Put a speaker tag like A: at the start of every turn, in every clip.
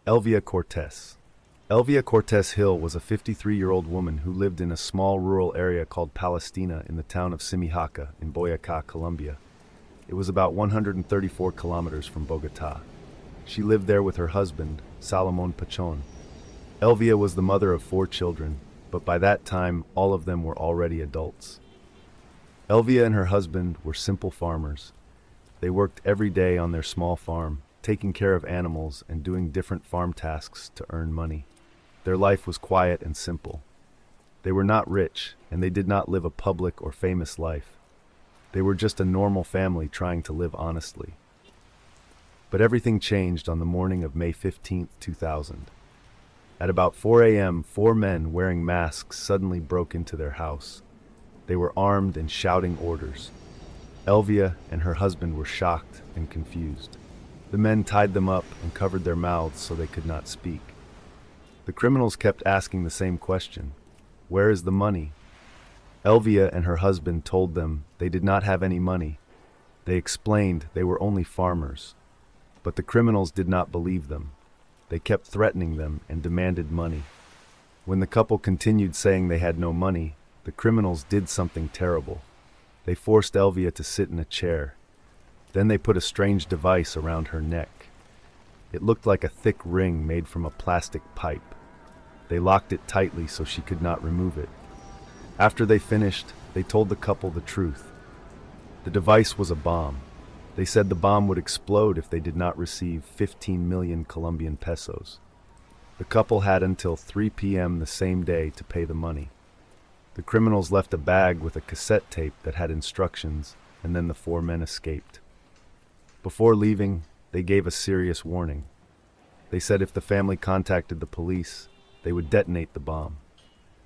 A: Elvia Cortés. Elvia Cortés Hill was a 53-year-old woman who lived in a small rural area called Palestina in the town of Simijaca in Boyacá, Colombia. It was about 134 kilometers from Bogotá. She lived there with her husband, Salomón Pachón. Elvia was the mother of 4 children, but by that time all of them were already adults. Elvia and her husband were simple farmers. They worked every day on their small farm, taking care of animals and doing different farm tasks to earn money. Their life was quiet and simple. They were not rich, and they did not live a public or famous life. They were just a normal family trying to live honestly. But everything changed on the morning of May 15, 2000. At about 4 a.m., 4 men wearing masks suddenly broke into their house. They were armed and shouting orders. Elvia and her husband were shocked and confused. The men tied them up and covered their mouths so they could not speak. The criminals kept asking the same question: "Where is the money?" Elvia and her husband told them they did not have any money. They explained they were only farmers. But the criminals did not believe them. They kept threatening them and demanded money. When the couple continued saying they had no money, the criminals did something terrible. They forced Elvia to sit in a chair. Then they put a strange device around her neck. It looked like a thick ring made from a plastic pipe. They locked it tightly so she could not remove it. After they finished, they told the couple the truth. The device was a bomb. They said the bomb would explode if they did not receive 15 million Colombian pesos. The couple had until 3 p.m. the same day to pay the money. The criminals left a bag with a cassette tape that had instructions, and then the 4 men escaped. Before leaving, they gave a serious warning. They said if the family contacted the police, they would detonate the bomb.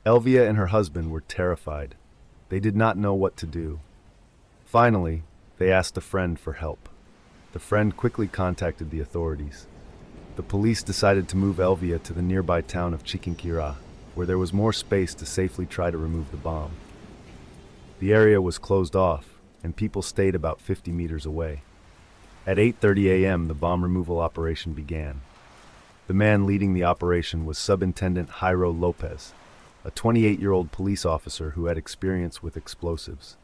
A: Elvia and her husband were terrified. They did not know what to do. Finally, they asked a friend for help. The friend quickly contacted the authorities. The police decided to move Elvia to the nearby town of Chiquinquirá, where there was more space to safely try to remove the bomb. The area was closed off, and people stayed about 50 meters away. At 8:30 a.m., the bomb removal operation began. The man leading the operation was Subintendent Jairo Lopez, a 28-year-old police officer who had experience with explosives.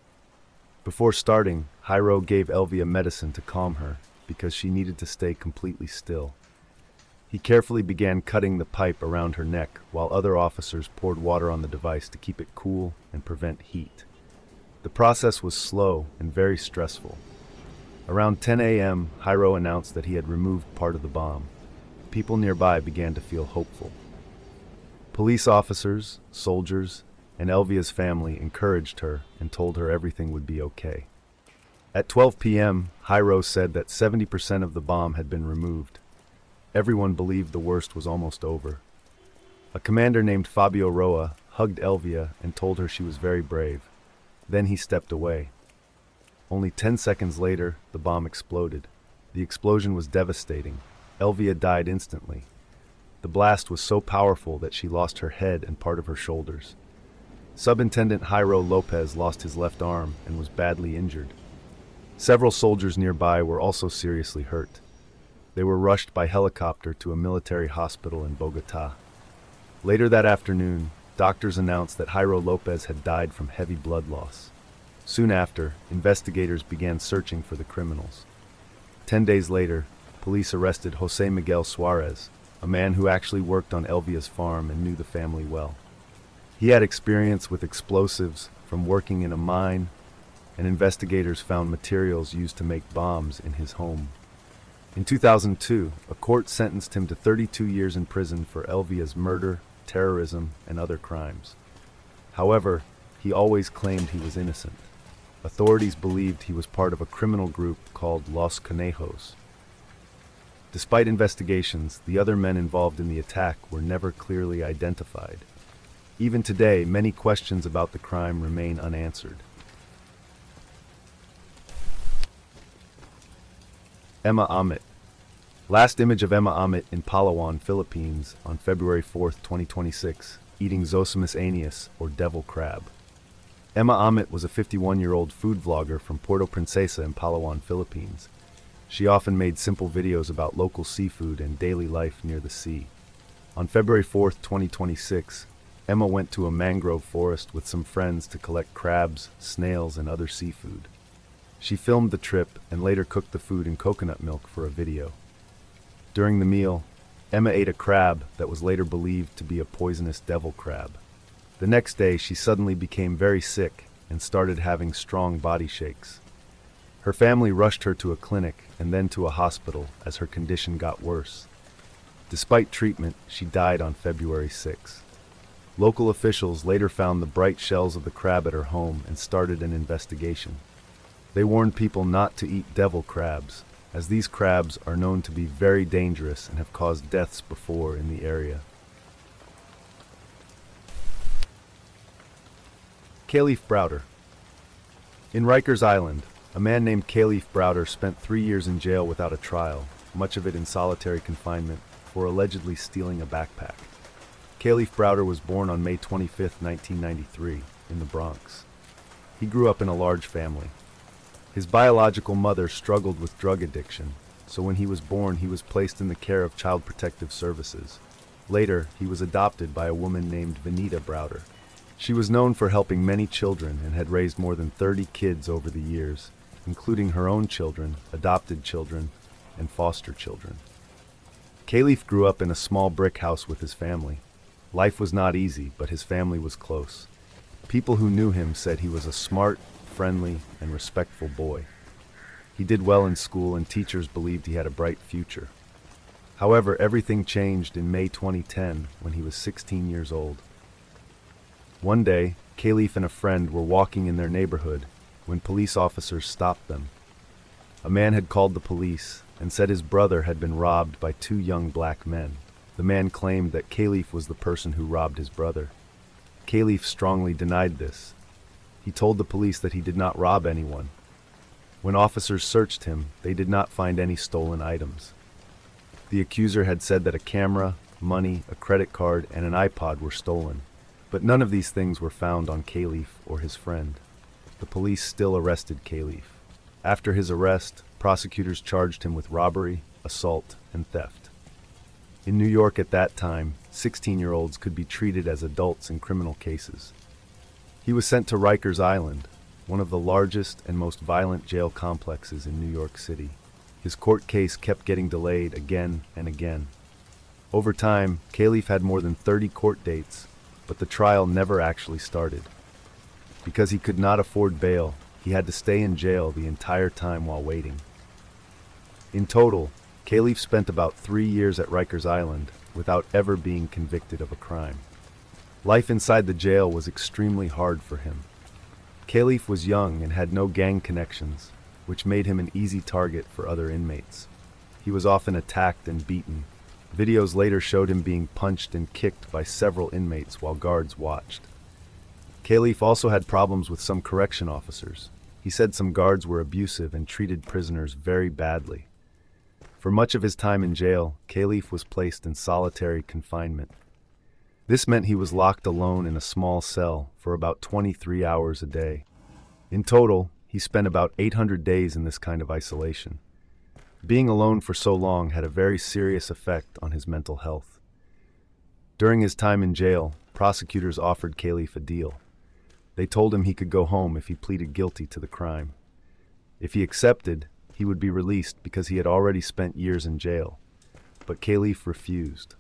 A: Before starting, Jairo gave Elvia medicine to calm her because she needed to stay completely still. He carefully began cutting the pipe around her neck while other officers poured water on the device to keep it cool and prevent heat. The process was slow and very stressful. Around 10 a.m., Jairo announced that he had removed part of the bomb. People nearby began to feel hopeful. Police officers, soldiers, and Elvia's family encouraged her and told her everything would be okay. At 12 p.m., Jairo said that 70% of the bomb had been removed. Everyone believed the worst was almost over. A commander named Fabio Roa hugged Elvia and told her she was very brave. Then he stepped away. Only 10 seconds later, the bomb exploded. The explosion was devastating. Elvia died instantly. The blast was so powerful that she lost her head and part of her shoulders. Subintendent Jairo Lopez lost his left arm and was badly injured. Several soldiers nearby were also seriously hurt. They were rushed by helicopter to a military hospital in Bogotá. Later that afternoon, doctors announced that Jairo Lopez had died from heavy blood loss. Soon after, investigators began searching for the criminals. 10 days later, police arrested José Miguel Suarez, a man who actually worked on Elvia's farm and knew the family well. He had experience with explosives from working in a mine, and investigators found materials used to make bombs in his home. In 2002, a court sentenced him to 32 years in prison for Elvia's murder, terrorism, and other crimes. However, he always claimed he was innocent. Authorities believed he was part of a criminal group called Los Conejos. Despite investigations, the other men involved in the attack were never clearly identified. Even today, many questions about the crime remain unanswered. Emma Amit. Last image of Emma Amit in Palawan, Philippines on February 4, 2026, eating Zosimus aeneas, or devil crab. Emma Amit was a 51-year-old food vlogger from Puerto Princesa in Palawan, Philippines. She often made simple videos about local seafood and daily life near the sea. On February 4th, 2026, Emma went to a mangrove forest with some friends to collect crabs, snails, and other seafood. She filmed the trip and later cooked the food in coconut milk for a video. During the meal, Emma ate a crab that was later believed to be a poisonous devil crab. The next day, she suddenly became very sick and started having strong body shakes. Her family rushed her to a clinic and then to a hospital as her condition got worse. Despite treatment, she died on February 6. Local officials later found the bright shells of the crab at her home and started an investigation. They warned people not to eat devil crabs, as these crabs are known to be very dangerous and have caused deaths before in the area. Kalief Browder. In Rikers Island, a man named Kalief Browder spent 3 years in jail without a trial, much of it in solitary confinement, for allegedly stealing a backpack. Kalief Browder was born on May 25, 1993, in the Bronx. He grew up in a large family. His biological mother struggled with drug addiction, so when he was born he was placed in the care of Child Protective Services. Later, he was adopted by a woman named Vanita Browder. She was known for helping many children and had raised more than 30 kids over the years, including her own children, adopted children, and foster children. Kalief grew up in a small brick house with his family. Life was not easy, but his family was close. People who knew him said he was a smart, friendly, and respectful boy. He did well in school and teachers believed he had a bright future. However, everything changed in May 2010 when he was 16 years old. One day, Kalief and a friend were walking in their neighborhood when police officers stopped them. A man had called the police and said his brother had been robbed by 2 young black men. The man claimed that Kalief was the person who robbed his brother. Kalief strongly denied this. He told the police that he did not rob anyone. When officers searched him, they did not find any stolen items. The accuser had said that a camera, money, a credit card, and an iPod were stolen, but none of these things were found on Kalief or his friend. The police still arrested Kalief. After his arrest, prosecutors charged him with robbery, assault, and theft. In New York at that time, 16-year-olds could be treated as adults in criminal cases. He was sent to Rikers Island, one of the largest and most violent jail complexes in New York City. His court case kept getting delayed again and again. Over time, Kalief had more than 30 court dates, but the trial never actually started. Because he could not afford bail, he had to stay in jail the entire time while waiting. In total, Kalief spent about 3 years at Rikers Island without ever being convicted of a crime. Life inside the jail was extremely hard for him. Kalief was young and had no gang connections, which made him an easy target for other inmates. He was often attacked and beaten. Videos later showed him being punched and kicked by several inmates while guards watched. Kalief also had problems with some correction officers. He said some guards were abusive and treated prisoners very badly. For much of his time in jail, Kalief was placed in solitary confinement. This meant he was locked alone in a small cell for about 23 hours a day. In total, he spent about 800 days in this kind of isolation. Being alone for so long had a very serious effect on his mental health. During his time in jail, prosecutors offered Kalief a deal. They told him he could go home if he pleaded guilty to the crime. If he accepted, he would be released because he had already spent years in jail. But Kalief refused.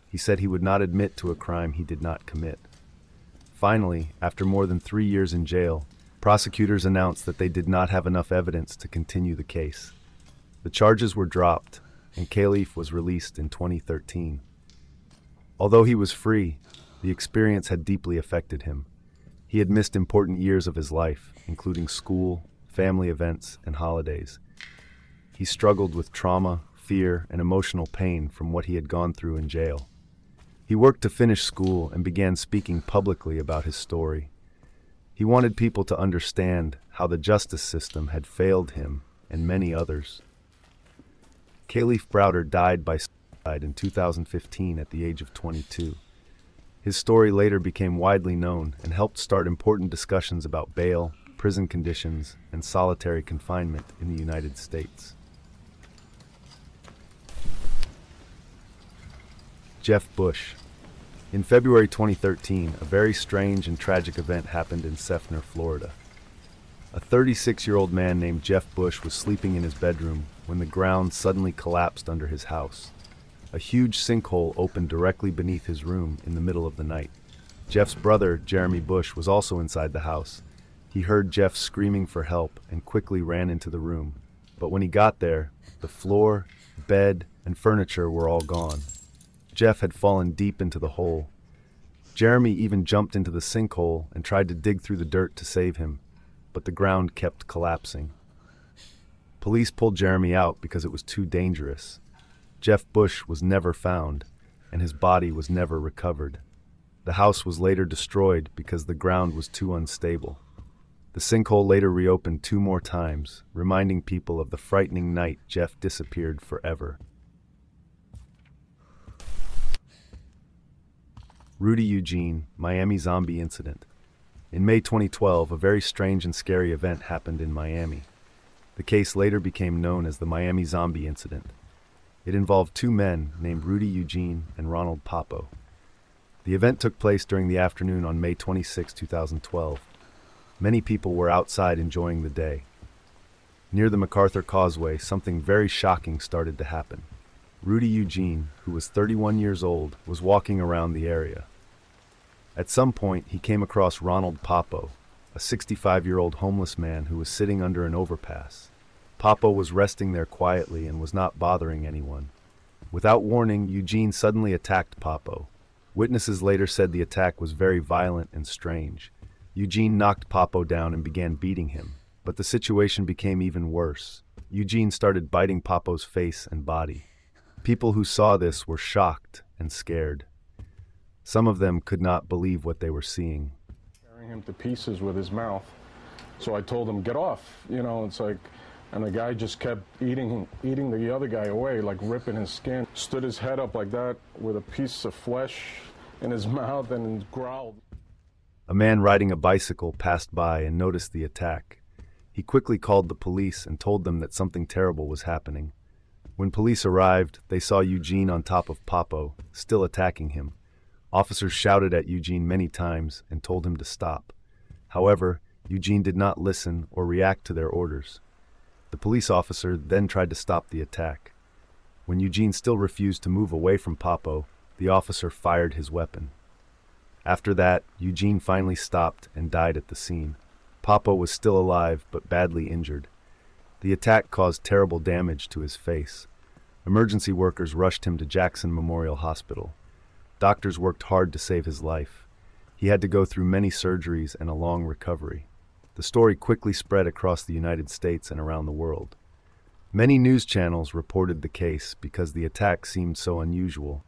A: He said he would not admit to a crime he did not commit. Finally, after more than 3 years in jail, prosecutors announced that they did not have enough evidence to continue the case. The charges were dropped, and Kalief was released in 2013. Although he was free, the experience had deeply affected him. He had missed important years of his life, including school, family events, and holidays. He struggled with trauma, fear, and emotional pain from what he had gone through in jail. He worked to finish school and began speaking publicly about his story. He wanted people to understand how the justice system had failed him and many others. Kalief Browder died by suicide in 2015 at the age of 22. His story later became widely known and helped start important discussions about bail, prison conditions, and solitary confinement in the United States. Jeff Bush. In February 2013, a very strange and tragic event happened in Seffner, Florida. A 36-year-old man named Jeff Bush was sleeping in his bedroom when the ground suddenly collapsed under his house. A huge sinkhole opened directly beneath his room in the middle of the night. Jeff's brother, Jeremy Bush, was also inside the house. He heard Jeff screaming for help and quickly ran into the room. But when he got there, the floor, bed, and furniture were all gone. Jeff had fallen deep into the hole. Jeremy even jumped into the sinkhole and tried to dig through the dirt to save him, but the ground kept collapsing. Police pulled Jeremy out because it was too dangerous. Jeff Bush was never found, and his body was never recovered. The house was later destroyed because the ground was too unstable. The sinkhole later reopened 2 more times, reminding people of the frightening night Jeff disappeared forever. Rudy Eugene, Miami zombie incident. In May 2012, a very strange and scary event happened in Miami. The case later became known as the Miami zombie incident. It involved 2 men named Rudy Eugene and Ronald Papo. The event took place during the afternoon on May 26, 2012. Many people were outside enjoying the day. Near the MacArthur Causeway, something very shocking started to happen. Rudy Eugene, who was 31 years old, was walking around the area. At some point, he came across Ronald Papo, a 65-year-old homeless man who was sitting under an overpass. Papo was resting there quietly and was not bothering anyone. Without warning, Eugene suddenly attacked Papo. Witnesses later said the attack was very violent and strange. Eugene knocked Papo down and began beating him, but the situation became even worse. Eugene started biting Papo's face and body. People who saw this were shocked and scared. Some of them could not believe what they were seeing.
B: Tearing him to pieces with his mouth. So I told him, get off. It's like, and the guy just kept eating the other guy away, like ripping his skin. Stood his head up like that with a piece of flesh in his mouth and growled.
A: A man riding a bicycle passed by and noticed the attack. He quickly called the police and told them that something terrible was happening. When police arrived, they saw Eugene on top of Papo, still attacking him. Officers shouted at Eugene many times and told him to stop. However, Eugene did not listen or react to their orders. The police officer then tried to stop the attack. When Eugene still refused to move away from Papo, the officer fired his weapon. After that, Eugene finally stopped and died at the scene. Papo was still alive but badly injured. The attack caused terrible damage to his face. Emergency workers rushed him to Jackson Memorial Hospital. Doctors worked hard to save his life. He had to go through many surgeries and a long recovery. The story quickly spread across the United States and around the world. Many news channels reported the case because the attack seemed so unusual.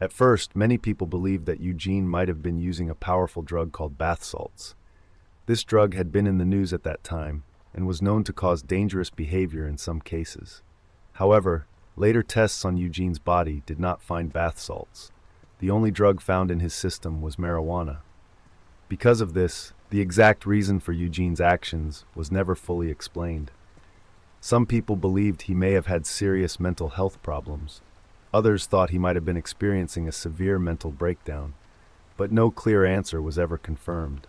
A: At first, many people believed that Eugene might have been using a powerful drug called bath salts. This drug had been in the news at that time and was known to cause dangerous behavior in some cases. However, later tests on Eugene's body did not find bath salts. The only drug found in his system was marijuana. Because of this, the exact reason for Eugene's actions was never fully explained. Some people believed he may have had serious mental health problems. Others thought he might have been experiencing a severe mental breakdown, but no clear answer was ever confirmed.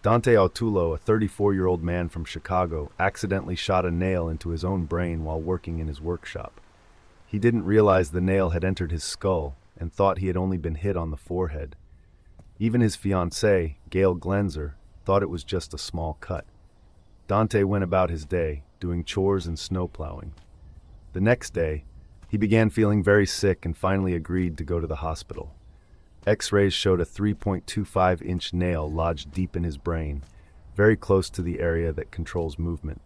A: Dante Autullo, a 34-year-old man from Chicago, accidentally shot a nail into his own brain while working in his workshop. He didn't realize the nail had entered his skull and thought he had only been hit on the forehead. Even his fiancée, Gail Glenzer, thought it was just a small cut. Dante went about his day, doing chores and snow plowing. The next day, he began feeling very sick and finally agreed to go to the hospital. X-rays showed a 3.25-inch nail lodged deep in his brain, very close to the area that controls movement.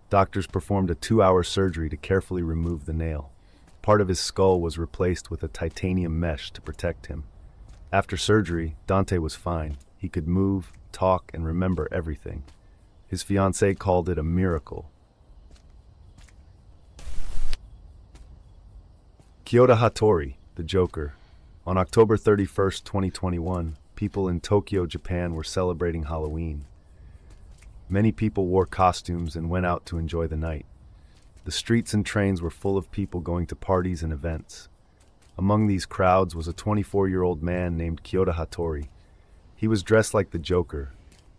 A: Doctors performed a 2-hour surgery to carefully remove the nail. Part of his skull was replaced with a titanium mesh to protect him. After surgery, Dante was fine. He could move, talk, and remember everything. His fiancée called it a miracle. Kyoto Hattori, the Joker. On October 31, 2021, people in Tokyo, Japan were celebrating Halloween. Many people wore costumes and went out to enjoy the night. The streets and trains were full of people going to parties and events. Among these crowds was a 24-year-old man named Kyoto Hattori. He was dressed like the Joker.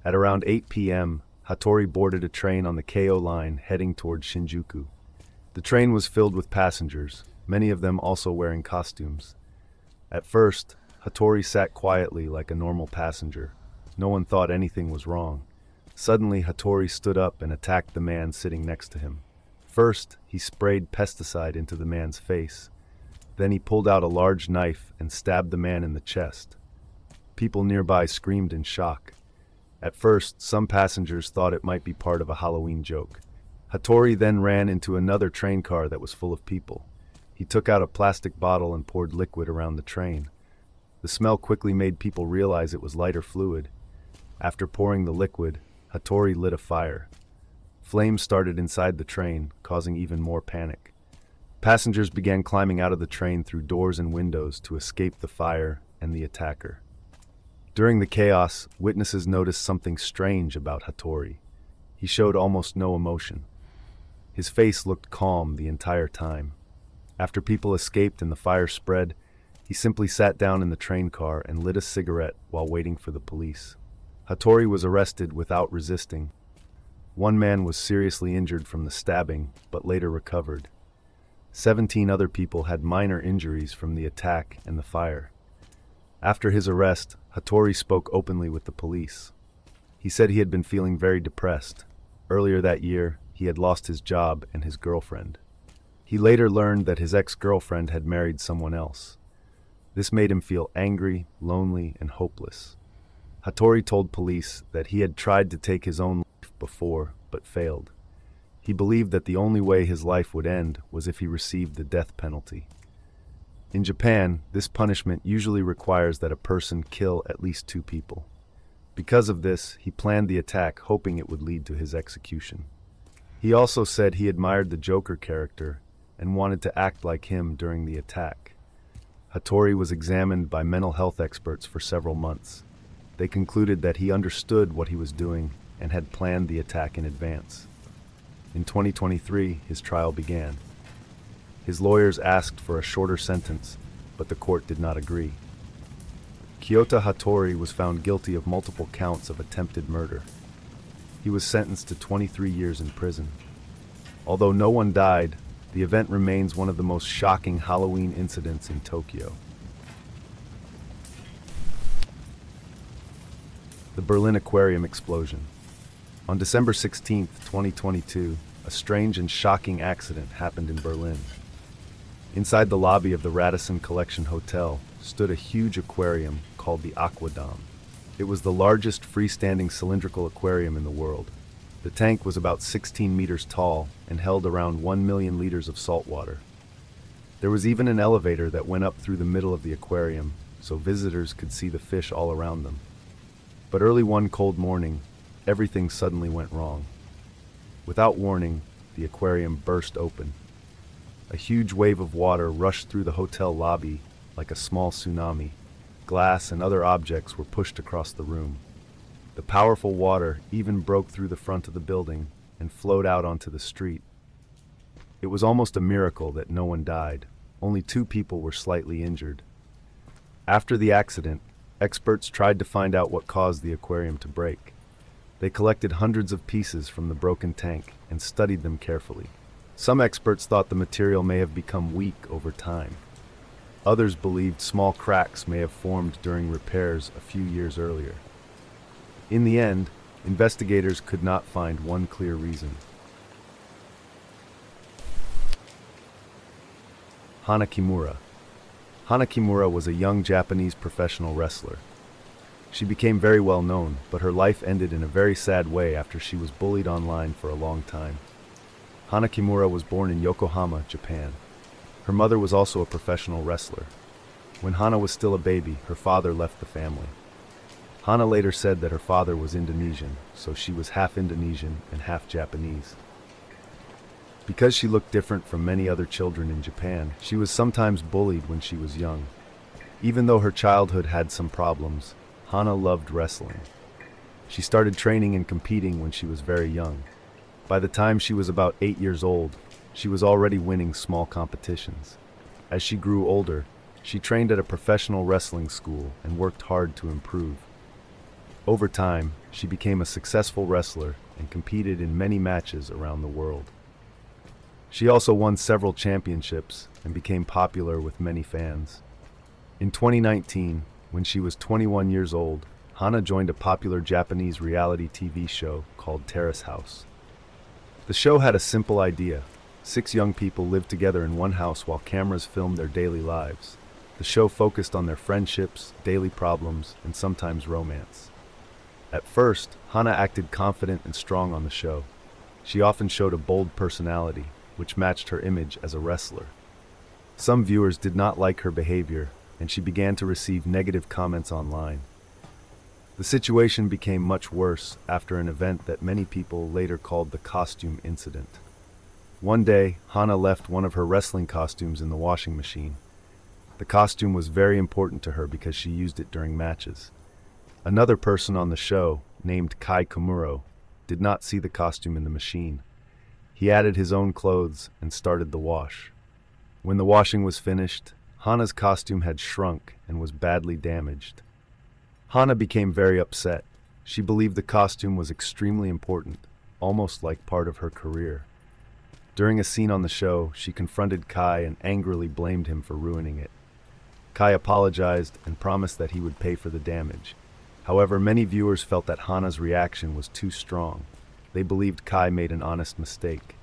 A: At around 8 p.m., Hattori boarded a train on the Keio line heading toward Shinjuku. The train was filled with passengers, many of them also wearing costumes. At first, Hattori sat quietly like a normal passenger. No one thought anything was wrong. Suddenly, Hattori stood up and attacked the man sitting next to him. First, he sprayed pesticide into the man's face. Then he pulled out a large knife and stabbed the man in the chest. People nearby screamed in shock. At first, some passengers thought it might be part of a Halloween joke. Hattori then ran into another train car that was full of people. He took out a plastic bottle and poured liquid around the train. The smell quickly made people realize it was lighter fluid. After pouring the liquid, Hattori lit a fire. Flames started inside the train, causing even more panic. Passengers began climbing out of the train through doors and windows to escape the fire and the attacker. During the chaos, witnesses noticed something strange about Hattori. He showed almost no emotion. His face looked calm the entire time. After people escaped and the fire spread, he simply sat down in the train car and lit a cigarette while waiting for the police. Hattori was arrested without resisting. One man was seriously injured from the stabbing, but later recovered. 17 other people had minor injuries from the attack and the fire. After his arrest, Hattori spoke openly with the police. He said he had been feeling very depressed. Earlier that year, he had lost his job and his girlfriend. He later learned that his ex-girlfriend had married someone else. This made him feel angry, lonely, and hopeless. Hattori told police that he had tried to take his own life before, but failed. He believed that the only way his life would end was if he received the death penalty. In Japan, this punishment usually requires that a person kill at least 2 people. Because of this, he planned the attack hoping it would lead to his execution. He also said he admired the Joker character and wanted to act like him during the attack. Hattori was examined by mental health experts for several months. They concluded that he understood what he was doing and had planned the attack in advance. In 2023, his trial began. His lawyers asked for a shorter sentence, but the court did not agree. Kyoto Hattori was found guilty of multiple counts of attempted murder. He was sentenced to 23 years in prison. Although no one died, the event remains one of the most shocking Halloween incidents in Tokyo. The Berlin Aquarium explosion. On December 16, 2022, a strange and shocking accident happened in Berlin. Inside the lobby of the Radisson Collection Hotel stood a huge aquarium called the Aquadome. It was the largest freestanding cylindrical aquarium in the world. The tank was about 16 meters tall and held around 1 million liters of salt water. There was even an elevator that went up through the middle of the aquarium, so visitors could see the fish all around them. But early one cold morning, everything suddenly went wrong. Without warning, the aquarium burst open. A huge wave of water rushed through the hotel lobby like a small tsunami. Glass and other objects were pushed across the room. The powerful water even broke through the front of the building and flowed out onto the street. It was almost a miracle that no one died. Only 2 people were slightly injured. After the accident, experts tried to find out what caused the aquarium to break. They collected hundreds of pieces from the broken tank and studied them carefully. Some experts thought the material may have become weak over time. Others believed small cracks may have formed during repairs a few years earlier. In the end, investigators could not find one clear reason. Hana Kimura. Hana Kimura was a young Japanese professional wrestler. She became very well known, but her life ended in a very sad way after she was bullied online for a long time. Hana Kimura was born in Yokohama, Japan. Her mother was also a professional wrestler. When Hana was still a baby, her father left the family. Hana later said that her father was Indonesian, so she was half Indonesian and half Japanese. Because she looked different from many other children in Japan, she was sometimes bullied when she was young. Even though her childhood had some problems, Hana loved wrestling. She started training and competing when she was very young. By the time she was about 8 years old, She was already winning small competitions. As she grew older, she trained at a professional wrestling school and worked hard to improve. Over time, she became a successful wrestler and competed in many matches around the world. She also won several championships and became popular with many fans. In 2019, when she was 21 years old, Hana joined a popular Japanese reality TV show called Terrace House. The show had a simple idea. 6 young people lived together in one house while cameras filmed their daily lives. The show focused on their friendships, daily problems, and sometimes romance. At first, Hana acted confident and strong on the show. She often showed a bold personality, which matched her image as a wrestler. Some viewers did not like her behavior, and she began to receive negative comments online. The situation became much worse after an event that many people later called the costume incident. One day, Hana left one of her wrestling costumes in the washing machine. The costume was very important to her because she used it during matches. Another person on the show, named Kai Komuro, did not see the costume in the machine. He added his own clothes and started the wash. When the washing was finished, Hana's costume had shrunk and was badly damaged. Hana became very upset. She believed the costume was extremely important, almost like part of her career. During a scene on the show, she confronted Kai and angrily blamed him for ruining it. Kai apologized and promised that he would pay for the damage. However, many viewers felt that Hana's reaction was too strong. They believed Kai made an honest mistake.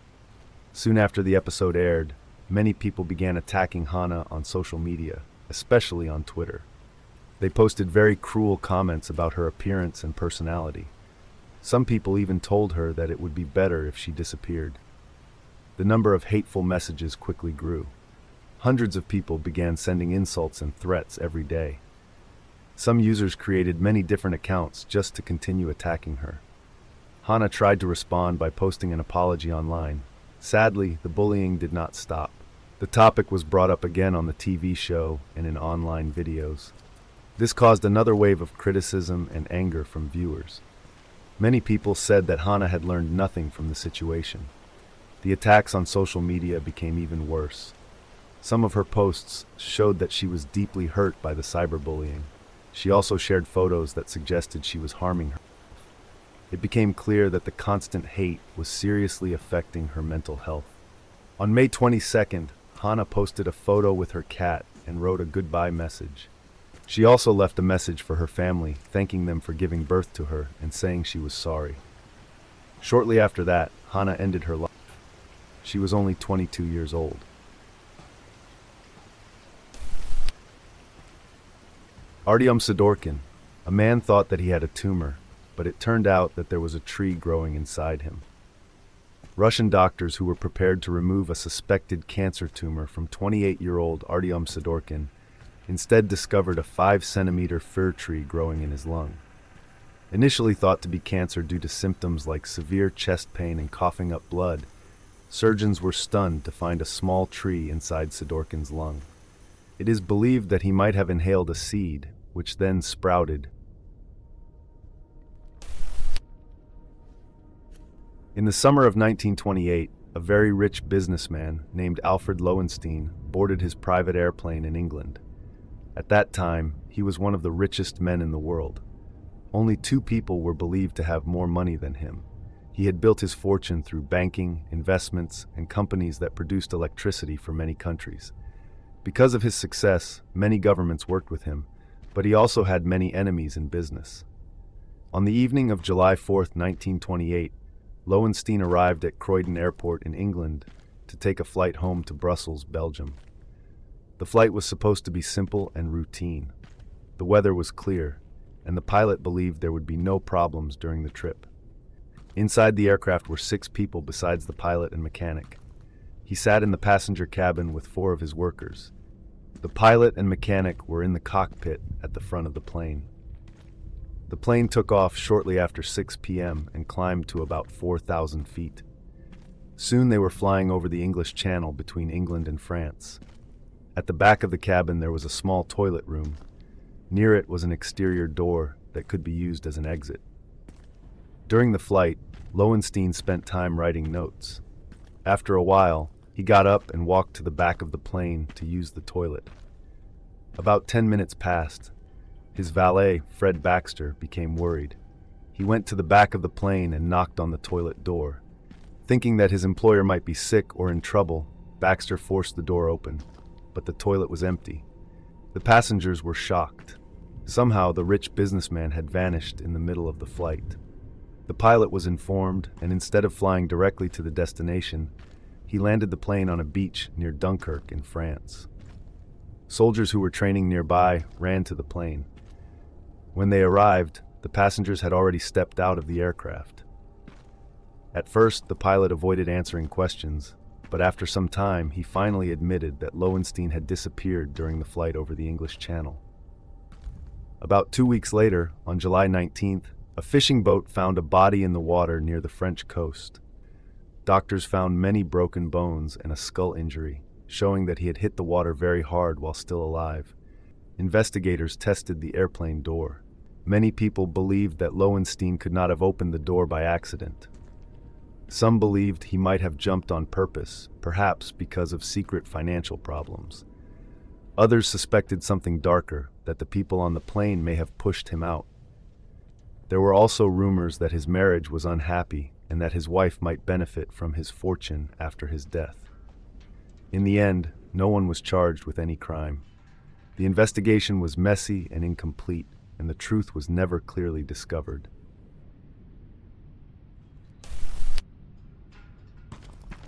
A: Soon after the episode aired, many people began attacking Hana on social media, especially on Twitter. They posted very cruel comments about her appearance and personality. Some people even told her that it would be better if she disappeared. The number of hateful messages quickly grew. Hundreds of people began sending insults and threats every day. Some users created many different accounts just to continue attacking her. Hana tried to respond by posting an apology online. Sadly, the bullying did not stop. The topic was brought up again on the TV show and in online videos. This caused another wave of criticism and anger from viewers. Many people said that Hana had learned nothing from the situation. The attacks on social media became even worse. Some of her posts showed that she was deeply hurt by the cyberbullying. She also shared photos that suggested she was harming her. It became clear that the constant hate was seriously affecting her mental health. On May 22nd, Hana posted a photo with her cat and wrote a goodbye message. She also left a message for her family, thanking them for giving birth to her and saying she was sorry. Shortly after that, Hana ended her life. She was only 22 years old. Artyom Sidorkin. A man thought that he had a tumor, but it turned out that there was a tree growing inside him. Russian doctors who were prepared to remove a suspected cancer tumor from 28-year-old Artyom Sidorkin instead discovered a 5-centimeter fir tree growing in his lung. Initially thought to be cancer due to symptoms like severe chest pain and coughing up blood, surgeons were stunned to find a small tree inside Sidorkin's lung. It is believed that he might have inhaled a seed, which then sprouted. In the summer of 1928, a very rich businessman named Alfred Lowenstein boarded his private airplane in England. At that time, he was one of the richest men in the world. Only 2 people were believed to have more money than him. He had built his fortune through banking, investments, and companies that produced electricity for many countries. Because of his success, many governments worked with him, but he also had many enemies in business. On the evening of July 4th, 1928, Lowenstein arrived at Croydon Airport in England to take a flight home to Brussels, Belgium. The flight was supposed to be simple and routine. The weather was clear, and the pilot believed there would be no problems during the trip. Inside the aircraft were 6 people besides the pilot and mechanic. He sat in the passenger cabin with 4 of his workers. The pilot and mechanic were in the cockpit at the front of the plane. The plane took off shortly after 6 p.m. and climbed to about 4,000 feet. Soon they were flying over the English Channel between England and France. At the back of the cabin there was a small toilet room. Near it was an exterior door that could be used as an exit. During the flight, Lowenstein spent time writing notes. After a while, He got up and walked to the back of the plane to use the toilet. About 10 minutes passed. His valet, Fred Baxter, became worried. He went to the back of the plane and knocked on the toilet door. Thinking that his employer might be sick or in trouble, Baxter forced the door open, but the toilet was empty. The passengers were shocked. Somehow, the rich businessman had vanished in the middle of the flight. The pilot was informed, and instead of flying directly to the destination, he landed the plane on a beach near Dunkirk in France. Soldiers who were training nearby ran to the plane. When they arrived, the passengers had already stepped out of the aircraft. At first, the pilot avoided answering questions, but after some time, he finally admitted that Lowenstein had disappeared during the flight over the English Channel. About 2 weeks later, on July 19th, a fishing boat found a body in the water near the French coast. Doctors found many broken bones and a skull injury, showing that he had hit the water very hard while still alive. Investigators tested the airplane door. Many people believed that Lowenstein could not have opened the door by accident. Some believed he might have jumped on purpose, perhaps because of secret financial problems. Others suspected something darker, that the people on the plane may have pushed him out. There were also rumors that his marriage was unhappy and that his wife might benefit from his fortune after his death. In the end, no one was charged with any crime. The investigation was messy and incomplete, and the truth was never clearly discovered.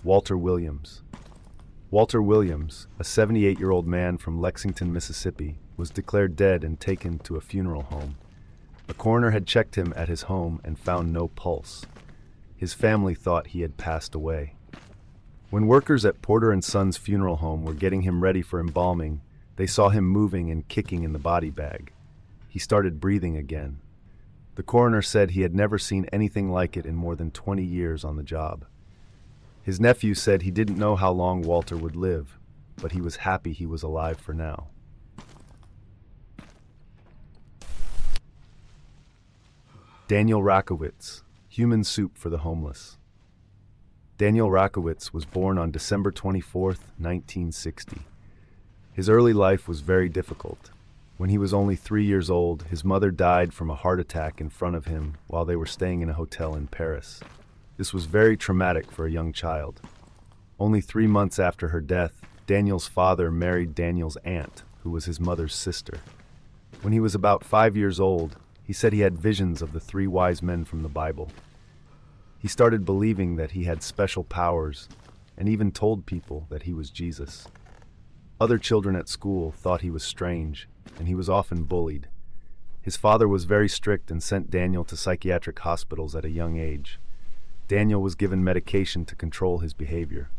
A: Walter Williams. Walter Williams, a 78-year-old man from Lexington, Mississippi, was declared dead and taken to a funeral home. A coroner had checked him at his home and found no pulse. His family thought he had passed away. When workers at Porter & Son's funeral home were getting him ready for embalming, they saw him moving and kicking in the body bag. He started breathing again. The coroner said he had never seen anything like it in more than 20 years on the job. His nephew said he didn't know how long Walter would live, but he was happy he was alive for now. Daniel Rakowitz, Human Soup for the Homeless. Daniel Rakowitz was born on December 24, 1960. His early life was very difficult. When he was only 3 years old, his mother died from a heart attack in front of him while they were staying in a hotel in Paris. This was very traumatic for a young child. Only 3 months after her death, Daniel's father married Daniel's aunt, who was his mother's sister. When he was about 5 years old, he said he had visions of the 3 wise men from the Bible. He started believing that he had special powers and even told people that he was Jesus. Other children at school thought he was strange, and he was often bullied. His father was very strict and sent Daniel to psychiatric hospitals at a young age. Daniel was given medication to control his behavior.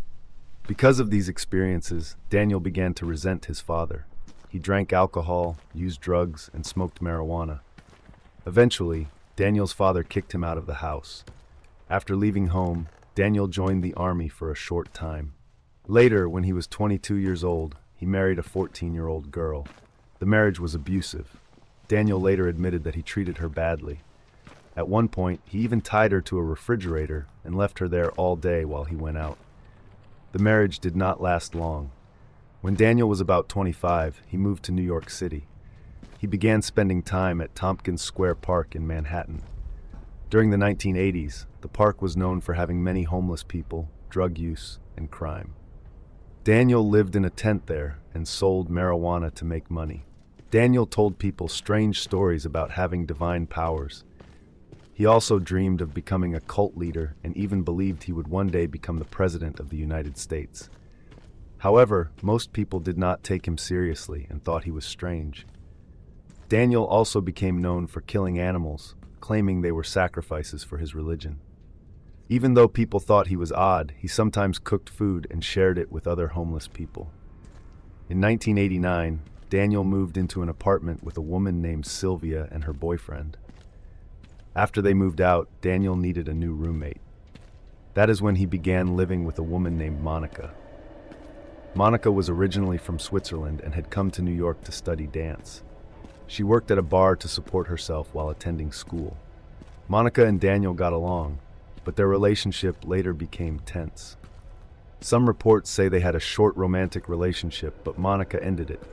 A: Because of these experiences, Daniel began to resent his father. He drank alcohol, used drugs, and smoked marijuana. Eventually, Daniel's father kicked him out of the house. After leaving home, Daniel joined the army for a short time. Later, when he was 22 years old, he married a 14-year-old girl. The marriage was abusive. Daniel later admitted that he treated her badly. At one point, he even tied her to a refrigerator and left her there all day while he went out. The marriage did not last long. When Daniel was about 25, he moved to New York City. He began spending time at Tompkins Square Park in Manhattan. During the 1980s, the park was known for having many homeless people, drug use, and crime. Daniel lived in a tent there and sold marijuana to make money. Daniel told people strange stories about having divine powers. He also dreamed of becoming a cult leader and even believed he would one day become the President of the United States. However, most people did not take him seriously and thought he was strange. Daniel also became known for killing animals, claiming they were sacrifices for his religion. Even though people thought he was odd, he sometimes cooked food and shared it with other homeless people. In 1989, Daniel moved into an apartment with a woman named Sylvia and her boyfriend. After they moved out, Daniel needed a new roommate. That is when he began living with a woman named Monica. Monica was originally from Switzerland and had come to New York to study dance. She worked at a bar to support herself while attending school. Monica and Daniel got along, but their relationship later became tense. Some reports say they had a short romantic relationship, but Monica ended it.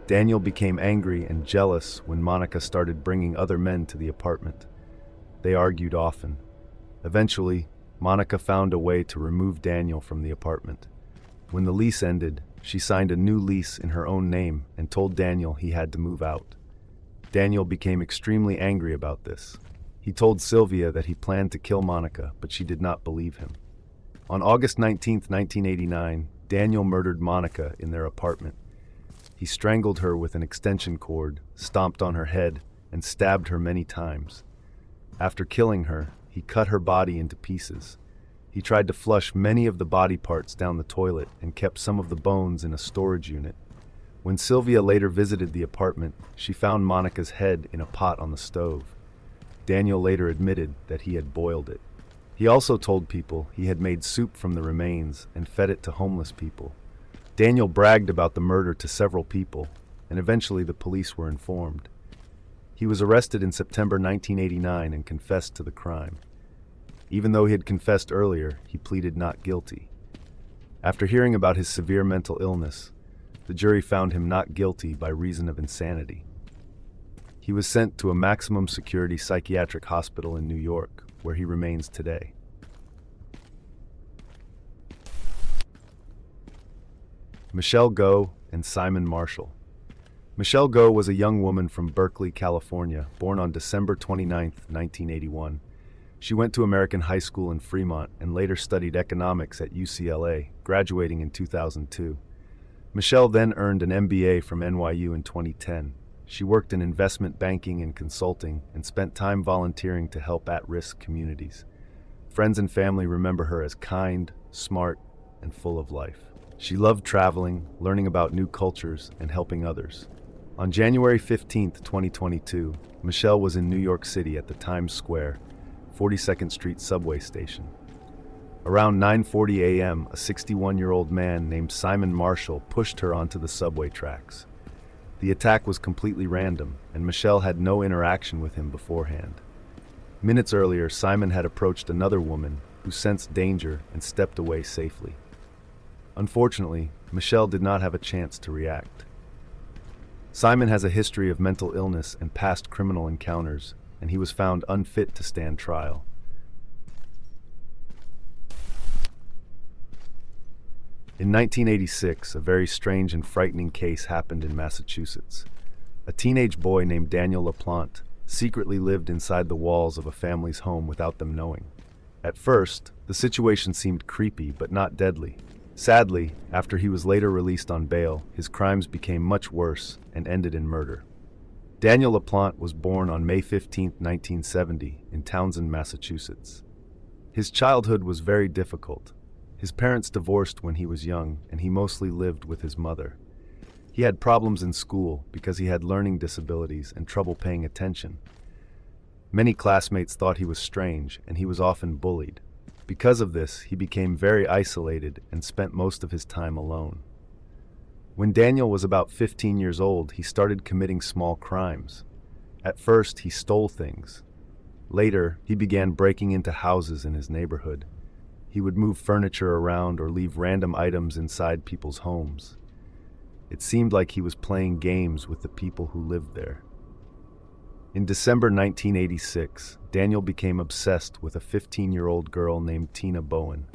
A: Daniel became angry and jealous when Monica started bringing other men to the apartment. They argued often. Eventually, Monica found a way to remove Daniel from the apartment. When the lease ended, she signed a new lease in her own name and told Daniel he had to move out. Daniel became extremely angry about this. He told Sylvia that he planned to kill Monica, but she did not believe him. On August 19, 1989, Daniel murdered Monica in their apartment. He strangled her with an extension cord, stomped on her head, and stabbed her many times. After killing her, he cut her body into pieces. He tried to flush many of the body parts down the toilet and kept some of the bones in a storage unit. When Sylvia later visited the apartment, she found Monica's head in a pot on the stove. Daniel later admitted that he had boiled it. He also told people he had made soup from the remains and fed it to homeless people. Daniel bragged about the murder to several people, and eventually the police were informed. He was arrested in September 1989 and confessed to the crime. Even though he had confessed earlier, he pleaded not guilty. After hearing about his severe mental illness, the jury found him not guilty by reason of insanity. He was sent to a maximum security psychiatric hospital in New York, where he remains today. Michelle Go and Simon Marshall. Michelle Go was a young woman from Berkeley, California, born on December 29, 1981. She went to American High School in Fremont and later studied economics at UCLA, graduating in 2002. Michelle then earned an MBA from NYU in 2010. She worked in investment banking and consulting and spent time volunteering to help at-risk communities. Friends and family remember her as kind, smart, and full of life. She loved traveling, learning about new cultures, and helping others. On January 15, 2022, Michelle was in New York City at the Times Square, 42nd Street subway station. Around 9:40 a.m., a 61-year-old man named Simon Marshall pushed her onto the subway tracks. The attack was completely random, and Michelle had no interaction with him beforehand. Minutes earlier, Simon had approached another woman who sensed danger and stepped away safely. Unfortunately, Michelle did not have a chance to react. Simon has a history of mental illness and past criminal encounters, and he was found unfit to stand trial. In 1986, a very strange and frightening case happened in Massachusetts. A teenage boy named Daniel LaPlante secretly lived inside the walls of a family's home without them knowing. At first, the situation seemed creepy but not deadly. Sadly, after he was later released on bail, his crimes became much worse and ended in murder. Daniel LaPlante was born on May 15, 1970, in Townsend, Massachusetts. His childhood was very difficult. His parents divorced when he was young, and he mostly lived with his mother. He had problems in school because he had learning disabilities and trouble paying attention. Many classmates thought he was strange, and he was often bullied. Because of this, he became very isolated and spent most of his time alone. When Daniel was about 15 years old, he started committing small crimes. At first, he stole things. Later, he began breaking into houses in his neighborhood. He would move furniture around or leave random items inside people's homes. It seemed like he was playing games with the people who lived there. In December 1986, Daniel became obsessed with a 15-year-old girl named Tina Bowen.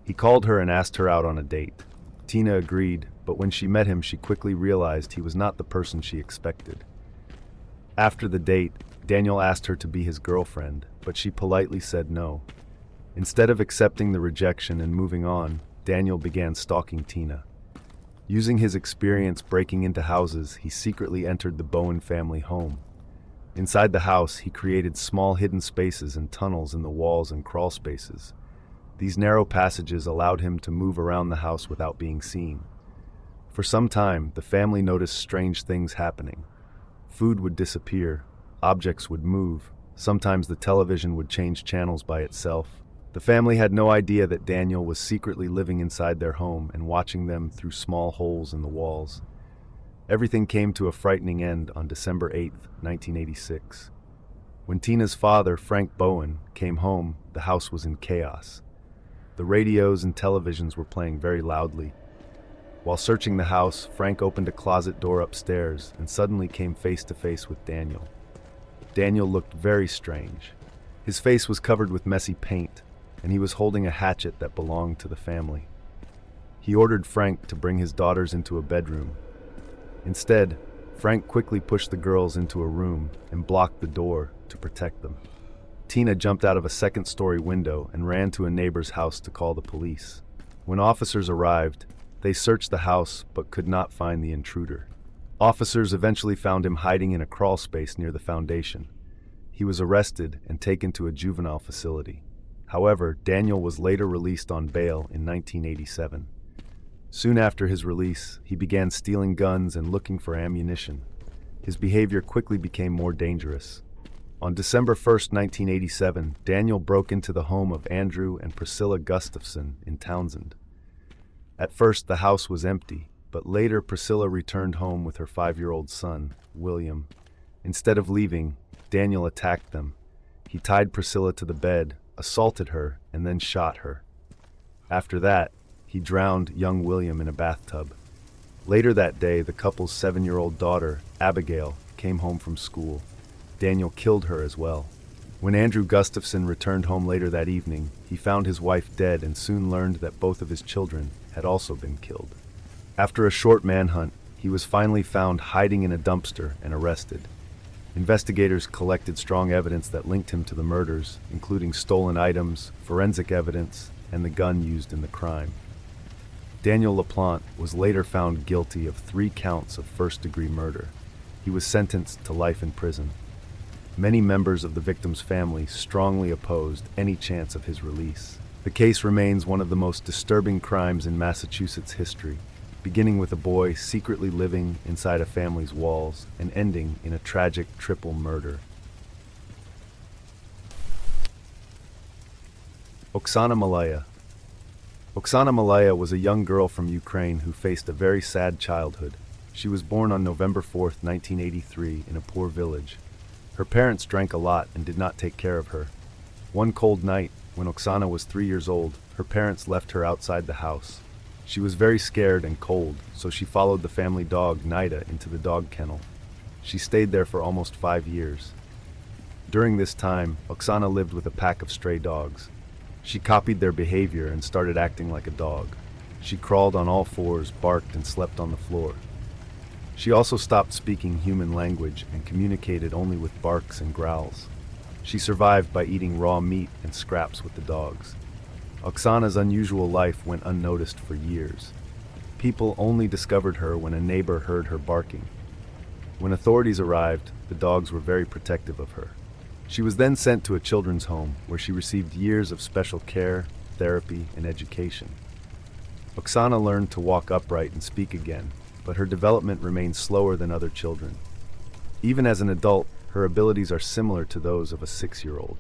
A: He called her and asked her out on a date. Tina agreed, but when she met him, she quickly realized he was not the person she expected. After the date, Daniel asked her to be his girlfriend, but she politely said no. Instead of accepting the rejection and moving on, Daniel began stalking Tina. Using his experience breaking into houses, he secretly entered the Bowen family home. Inside the house, he created small hidden spaces and tunnels in the walls and crawl spaces. These narrow passages allowed him to move around the house without being seen. For some time, the family noticed strange things happening. Food would disappear, objects would move, sometimes the television would change channels by itself. The family had no idea that Daniel was secretly living inside their home and watching them through small holes in the walls. Everything came to a frightening end on December 8, 1986. When Tina's father, Frank Bowen, came home, the house was in chaos. The radios and televisions were playing very loudly. While searching the house, Frank opened a closet door upstairs and suddenly came face to face with Daniel. Daniel looked very strange. His face was covered with messy paint, and he was holding a hatchet that belonged to the family. He ordered Frank to bring his daughters into a bedroom. Instead, Frank quickly pushed the girls into a room and blocked the door to protect them. Tina jumped out of a second-story window and ran to a neighbor's house to call the police. When officers arrived, they searched the house but could not find the intruder. Officers eventually found him hiding in a crawl space near the foundation. He was arrested and taken to a juvenile facility. However, Daniel was later released on bail in 1987. Soon after his release, he began stealing guns and looking for ammunition. His behavior quickly became more dangerous. On December 1, 1987, Daniel broke into the home of Andrew and Priscilla Gustafson in Townsend. At first, the house was empty, but later Priscilla returned home with her 5-year-old son, William. Instead of leaving, Daniel attacked them. He tied Priscilla to the bed, assaulted her, and then shot her. After that, he drowned young William in a bathtub. Later that day, the couple's 7-year-old daughter, Abigail, came home from school. Daniel killed her as well. When Andrew Gustafson returned home later that evening, he found his wife dead and soon learned that both of his children had also been killed. After a short manhunt, he was finally found hiding in a dumpster and arrested. Investigators collected strong evidence that linked him to the murders, including stolen items, forensic evidence, and the gun used in the crime. Daniel LaPlante was later found guilty of 3 counts of first-degree murder. He was sentenced to life in prison. Many members of the victim's family strongly opposed any chance of his release. The case remains one of the most disturbing crimes in Massachusetts history, beginning with a boy secretly living inside a family's walls and ending in a tragic triple murder. Oksana Malaya. Oksana Malaya was a young girl from Ukraine who faced a very sad childhood. She was born on November 4, 1983, in a poor village. Her parents drank a lot and did not take care of her. One cold night, when Oksana was 3 years old, her parents left her outside the house. She was very scared and cold, so she followed the family dog, Nida, into the dog kennel. She stayed there for almost 5 years. During this time, Oksana lived with a pack of stray dogs. She copied their behavior and started acting like a dog. She crawled on all fours, barked, and slept on the floor. She also stopped speaking human language and communicated only with barks and growls. She survived by eating raw meat and scraps with the dogs. Oksana's unusual life went unnoticed for years. People only discovered her when a neighbor heard her barking. When authorities arrived, the dogs were very protective of her. She was then sent to a children's home where she received years of special care, therapy, and education. Oksana learned to walk upright and speak again, but her development remained slower than other children. Even as an adult, her abilities are similar to those of a 6-year-old.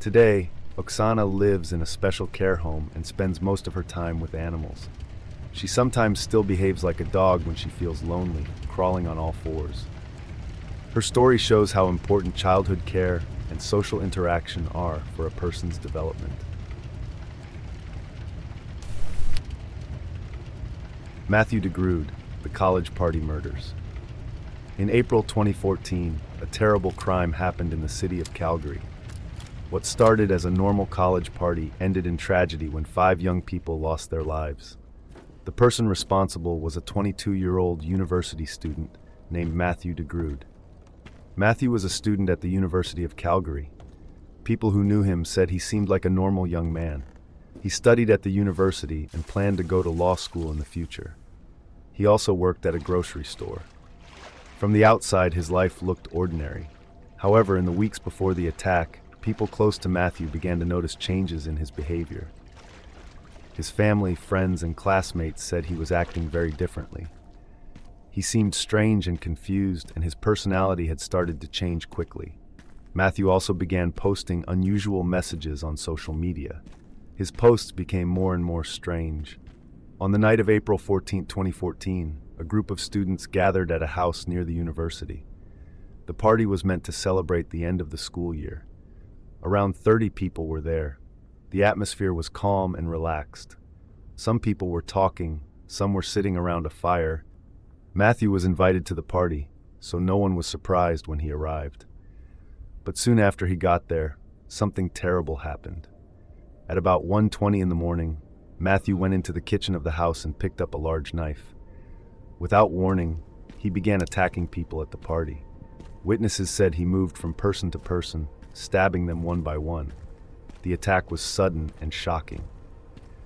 A: Today, Oksana lives in a special care home and spends most of her time with animals. She sometimes still behaves like a dog when she feels lonely, crawling on all fours. Her story shows how important childhood care and social interaction are for a person's development. Matthew DeGrood, the college party murders. In April 2014, a terrible crime happened in the city of Calgary. What started as a normal college party ended in tragedy when 5 young people lost their lives. The person responsible was a 22-year-old university student named Matthew DeGrood. Matthew was a student at the University of Calgary. People who knew him said he seemed like a normal young man. He studied at the university and planned to go to law school in the future. He also worked at a grocery store. From the outside, his life looked ordinary. However, in the weeks before the attack, people close to Matthew began to notice changes in his behavior. His family, friends, and classmates said he was acting very differently. He seemed strange and confused, and his personality had started to change quickly. Matthew also began posting unusual messages on social media. His posts became more and more strange. On the night of April 14, 2014, a group of students gathered at a house near the university. The party was meant to celebrate the end of the school year. Around 30 people were there. The atmosphere was calm and relaxed. Some people were talking, some were sitting around a fire. Matthew was invited to the party, so no one was surprised when he arrived. But soon after he got there, something terrible happened. At about 1:20 in the morning, Matthew went into the kitchen of the house and picked up a large knife. Without warning, he began attacking people at the party. Witnesses said he moved from person to person, stabbing them one by one. The attack was sudden and shocking.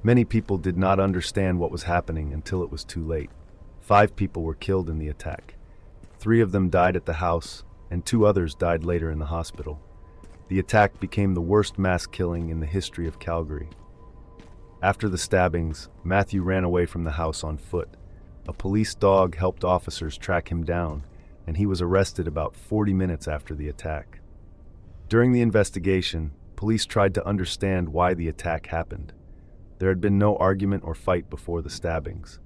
A: Many people did not understand what was happening until it was too late. 5 people were killed in the attack. 3 of them died at the house, and 2 others died later in the hospital. The attack became the worst mass killing in the history of Calgary. After the stabbings, Matthew ran away from the house on foot. A police dog helped officers track him down, and he was arrested about 40 minutes after the attack. During the investigation, police tried to understand why the attack happened. There had been no argument or fight before the stabbings.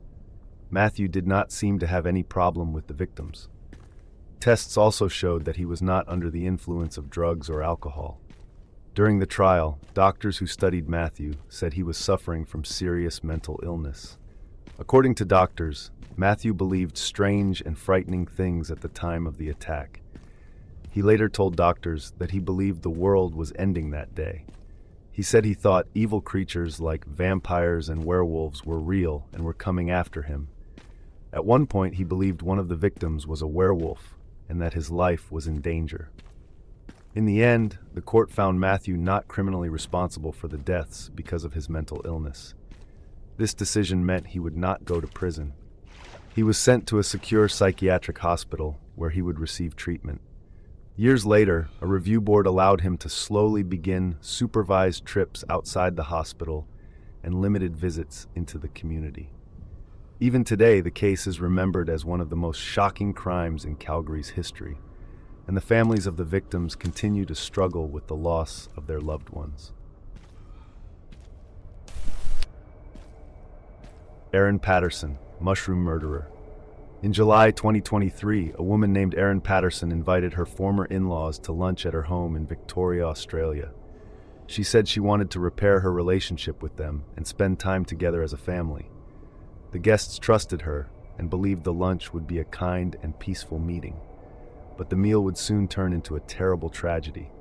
A: Matthew did not seem to have any problem with the victims. Tests also showed that he was not under the influence of drugs or alcohol. During the trial, doctors who studied Matthew said he was suffering from serious mental illness. According to doctors, Matthew believed strange and frightening things at the time of the attack. He later told doctors that he believed the world was ending that day. He said he thought evil creatures like vampires and werewolves were real and were coming after him. At one point, he believed one of the victims was a werewolf and that his life was in danger. In the end, the court found Matthew not criminally responsible for the deaths because of his mental illness. This decision meant he would not go to prison. He was sent to a secure psychiatric hospital where he would receive treatment. Years later, a review board allowed him to slowly begin supervised trips outside the hospital and limited visits into the community. Even today, the case is remembered as one of the most shocking crimes in Calgary's history, and the families of the victims continue to struggle with the loss of their loved ones. Erin Patterson, mushroom murderer. In July 2023, a woman named Erin Patterson invited her former in-laws to lunch at her home in Victoria, Australia. She said she wanted to repair her relationship with them and spend time together as a family. The guests trusted her and believed the lunch would be a kind and peaceful meeting. But the meal would soon turn into a terrible tragedy.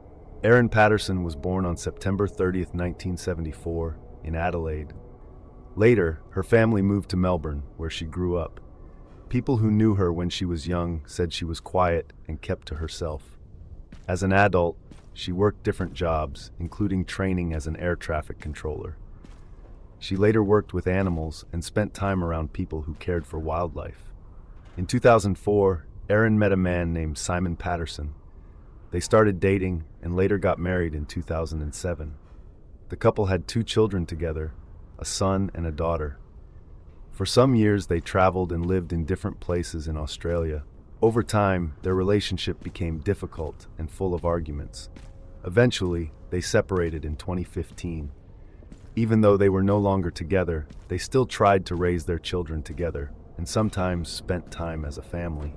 A: Erin Patterson was born on September 30th, 1974, in Adelaide. Later, her family moved to Melbourne, where she grew up. People who knew her when she was young said she was quiet and kept to herself. As an adult, she worked different jobs, including training as an air traffic controller. She later worked with animals and spent time around people who cared for wildlife. In 2004, Erin met a man named Simon Patterson. They started dating and later got married in 2007. The couple had 2 children together, a son and a daughter. For some years, they traveled and lived in different places in Australia. Over time, their relationship became difficult and full of arguments. Eventually, they separated in 2015. Even though they were no longer together, they still tried to raise their children together and sometimes spent time as a family.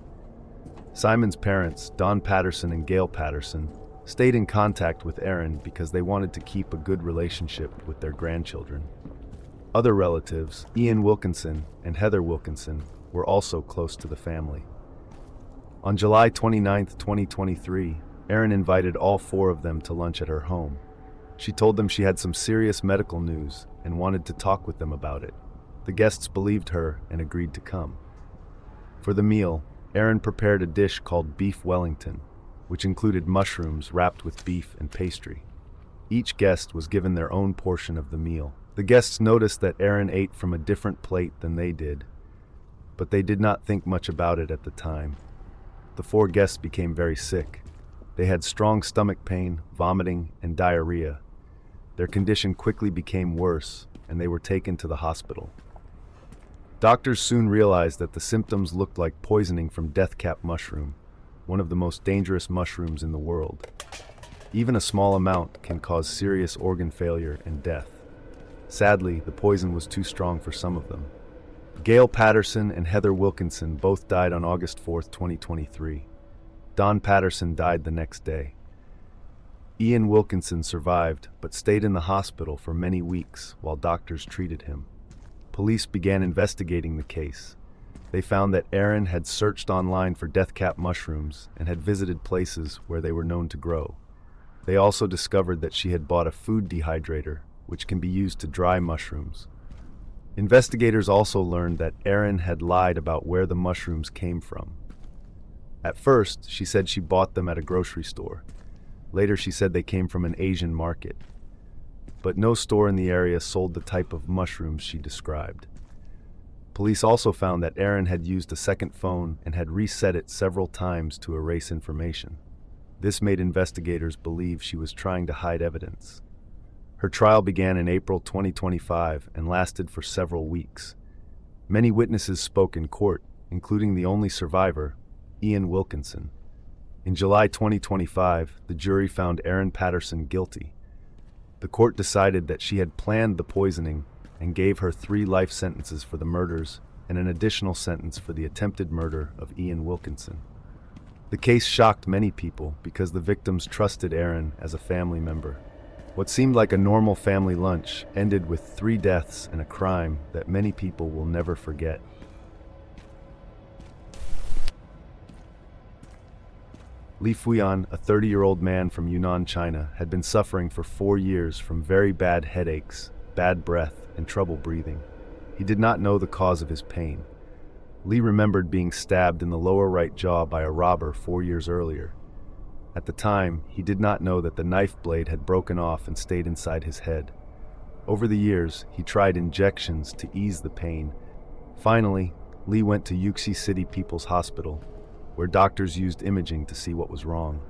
A: Simon's parents, Don Patterson and Gail Patterson, stayed in contact with Erin because they wanted to keep a good relationship with their grandchildren. Other relatives, Ian Wilkinson and Heather Wilkinson, were also close to the family. On July 29, 2023, Erin invited all 4 of them to lunch at her home. She told them she had some serious medical news and wanted to talk with them about it. The guests believed her and agreed to come. For the meal, Erin prepared a dish called beef Wellington, which included mushrooms wrapped with beef and pastry. Each guest was given their own portion of the meal. The guests noticed that Erin ate from a different plate than they did, but they did not think much about it at the time. The 4 guests became very sick. They had strong stomach pain, vomiting, and diarrhea. Their condition quickly became worse, and they were taken to the hospital. Doctors soon realized that the symptoms looked like poisoning from deathcap mushroom, one of the most dangerous mushrooms in the world. Even a small amount can cause serious organ failure and death. Sadly, the poison was too strong for some of them. Gail Patterson and Heather Wilkinson both died on August 4, 2023. Don Patterson died the next day. Ian Wilkinson survived, but stayed in the hospital for many weeks while doctors treated him. Police began investigating the case. They found that Aaron had searched online for death cap mushrooms and had visited places where they were known to grow. They also discovered that she had bought a food dehydrator, which can be used to dry mushrooms. Investigators also learned that Aaron had lied about where the mushrooms came from. At first, she said she bought them at a grocery store. Later, she said they came from an Asian market. But no store in the area sold the type of mushrooms she described. Police also found that Aaron had used a second phone and had reset it several times to erase information. This made investigators believe she was trying to hide evidence. Her trial began in April 2025 and lasted for several weeks. Many witnesses spoke in court, including the only survivor, Ian Wilkinson. In July 2025, the jury found Aaron Patterson guilty. The court decided that she had planned the poisoning and gave her 3 life sentences for the murders and an additional sentence for the attempted murder of Ian Wilkinson. The case shocked many people because the victims trusted Aaron as a family member. What seemed like a normal family lunch ended with 3 deaths and a crime that many people will never forget. Li Fuyan, a 30-year-old man from Yunnan, China, had been suffering for 4 years from very bad headaches, bad breath, and trouble breathing. He did not know the cause of his pain. Li remembered being stabbed in the lower right jaw by a robber 4 years earlier. At the time, he did not know that the knife blade had broken off and stayed inside his head. Over the years, he tried injections to ease the pain. Finally, Li went to Yuxi City People's Hospital, where doctors used imaging to see what was wrong.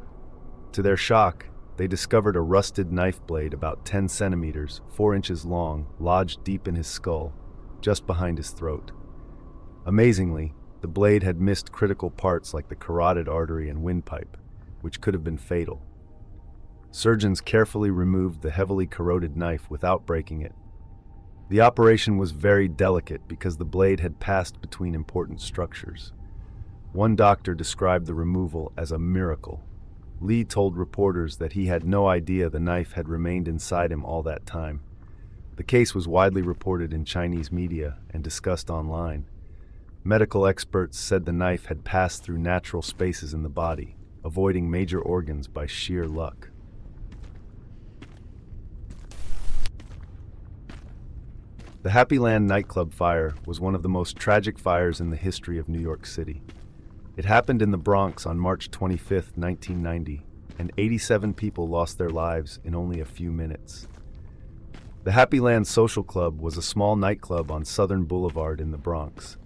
A: To their shock, they discovered a rusted knife blade about 10 centimeters, 4 inches long, lodged deep in his skull, just behind his throat. Amazingly, the blade had missed critical parts like the carotid artery and windpipe, which could have been fatal. Surgeons carefully removed the heavily corroded knife without breaking it. The operation was very delicate because the blade had passed between important structures. One doctor described the removal as a miracle. Li told reporters that he had no idea the knife had remained inside him all that time. The case was widely reported in Chinese media and discussed online. Medical experts said the knife had passed through natural spaces in the body, avoiding major organs by sheer luck. The Happy Land nightclub fire was one of the most tragic fires in the history of New York City. It happened in the Bronx on March 25, 1990, and 87 people lost their lives in only a few minutes. The Happy Land Social Club was a small nightclub on Southern Boulevard in the Bronx.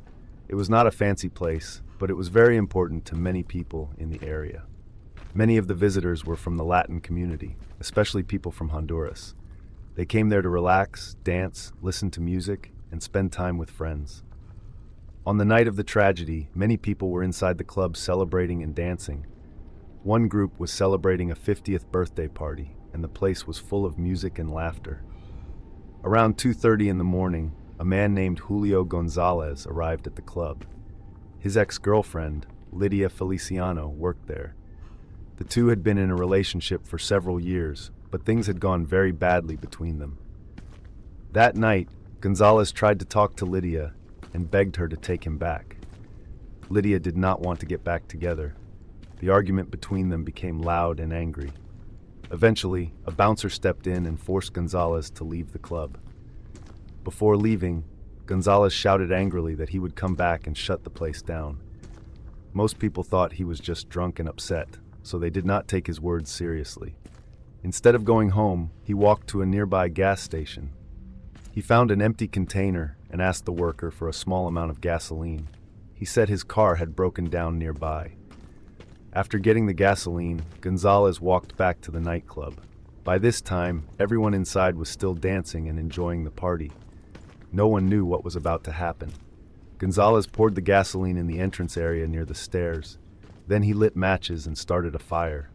A: It was not a fancy place, but it was very important to many people in the area. Many of the visitors were from the Latin community, especially people from Honduras. They came there to relax, dance, listen to music, and spend time with friends. On the night of the tragedy, many people were inside the club celebrating and dancing. One group was celebrating a 50th birthday party, and the place was full of music and laughter. Around 2:30 in the morning, a man named Julio Gonzalez arrived at the club. His ex-girlfriend, Lydia Feliciano, worked there. The two had been in a relationship for several years, but things had gone very badly between them. That night, Gonzalez tried to talk to Lydia and begged her to take him back. Lydia did not want to get back together. The argument between them became loud and angry. Eventually, a bouncer stepped in and forced Gonzalez to leave the club. Before leaving, Gonzalez shouted angrily that he would come back and shut the place down. Most people thought he was just drunk and upset, so they did not take his words seriously. Instead of going home, he walked to a nearby gas station. He found an empty container and asked the worker for a small amount of gasoline. He said his car had broken down nearby. After getting the gasoline, Gonzalez walked back to the nightclub. By this time, everyone inside was still dancing and enjoying the party. No one knew what was about to happen. Gonzalez poured the gasoline in the entrance area near the stairs. Then he lit matches and started a fire.